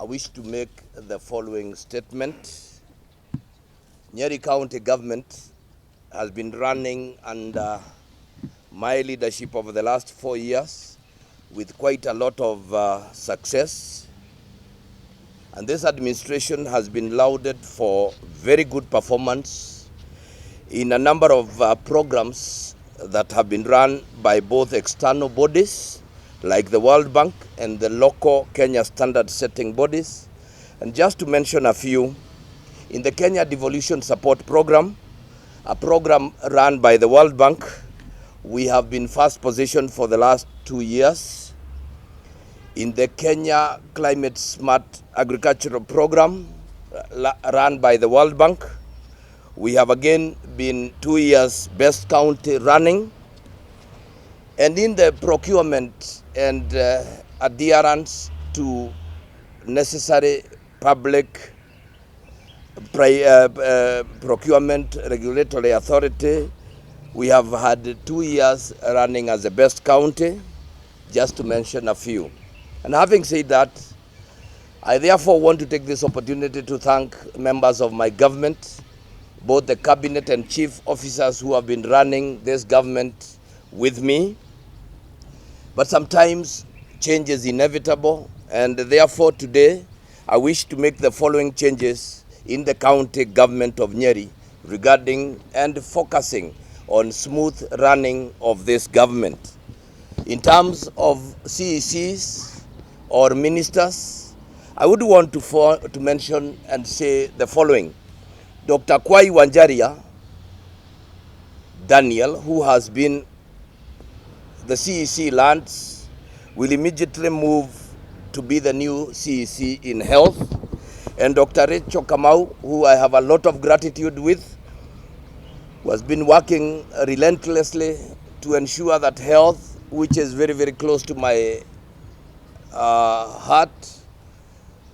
wish to make the following statement. Nyeri County government has been running under my leadership over the last 4 years with quite a lot of success. And this administration has been lauded for very good performance in a number of programs that have been run by both external bodies like the World Bank and the local Kenya standard setting bodies. And just to mention a few, in the Kenya Devolution Support Program, a program run by the World Bank, we have been first position for the last 2 years. In the Kenya Climate Smart Agricultural Program, run by the World Bank, we have again been 2 years best county running. And in the procurement and adherence to necessary public procurement regulatory authority, we have had 2 years running as the best county, just to mention a few. And having said that, I therefore want to take this opportunity to thank members of my government, both the cabinet and chief officers who have been running this government with me. But sometimes change is inevitable, and therefore today I wish to make the following changes in the county government of Nyeri regarding and focusing on smooth running of this government. In terms of CECs or ministers, I would want to mention and say the following. Dr. Kwai Wanjaria Daniel, who has been the CEC lands, will immediately move to be the new CEC in health. And Dr. Rachel Kamau, who I have a lot of gratitude with, who has been working relentlessly to ensure that health, which is very, very close to my heart,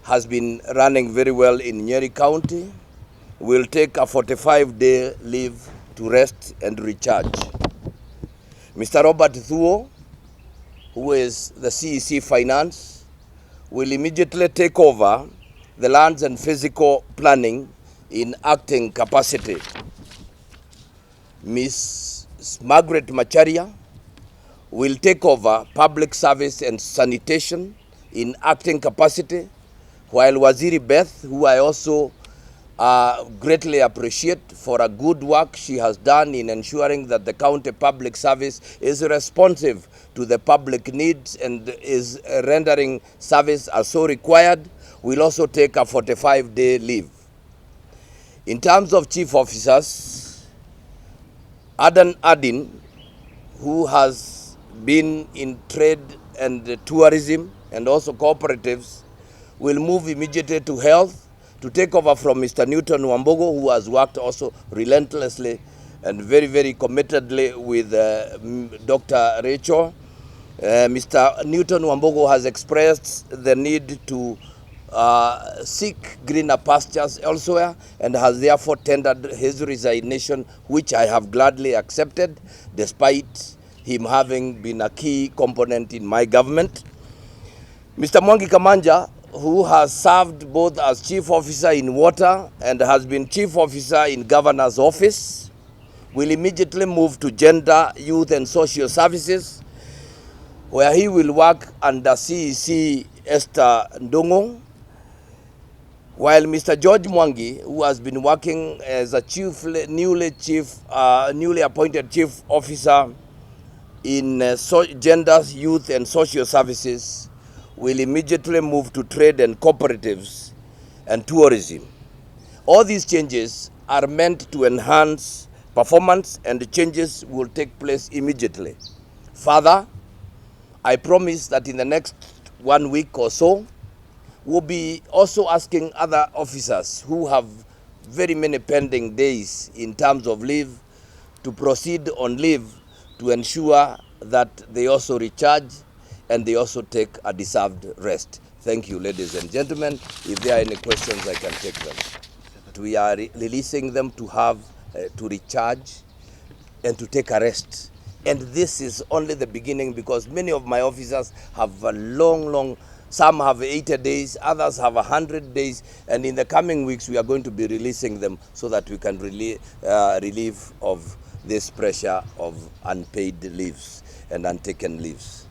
has been running very well in Nyeri County, will take a 45-day leave to rest and recharge. Mr. Robert Thuo, who is the CEC Finance, will immediately take over the lands and physical planning in acting capacity. Ms. Margaret Macharia will take over public service and sanitation in acting capacity, while Waziri Beth, who I also greatly appreciate for a good work she has done in ensuring that the county public service is responsive to the public needs and is rendering service as so required, will also take a 45-day leave. In terms of chief officers, Adan Adin, who has been in trade and tourism and also cooperatives, will move immediately to health to take over from Mr. Newton Wambogo, who has worked also relentlessly and very, very committedly with Dr. Rachel. Mr. Newton Wambogo has expressed the need to seek greener pastures elsewhere and has therefore tendered his resignation, which I have gladly accepted, despite him having been a key component in my government. Mr. Mwangi Kamanja, who has served both as chief officer in water and has been chief officer in governor's office, will immediately move to gender, youth and social services, where he will work under CEC Esther Ndongo, while Mr. George Mwangi, who has been working as a newly appointed chief officer in gender, youth and social services, will immediately move to trade and cooperatives and tourism. All these changes are meant to enhance performance, and the changes will take place immediately. Further, I promise that in the next 1 week or so, we'll be also asking other officers who have very many pending days in terms of leave to proceed on leave to ensure that they also recharge and they also take a deserved rest. Thank you, ladies and gentlemen. If there are any questions, I can take them. We are releasing them to have to recharge and to take a rest. And this is only the beginning, because many of my officers have a long Some have 80 days, others have 100 days, and in the coming weeks we are going to be releasing them so that we can relieve of this pressure of unpaid leaves and untaken leaves.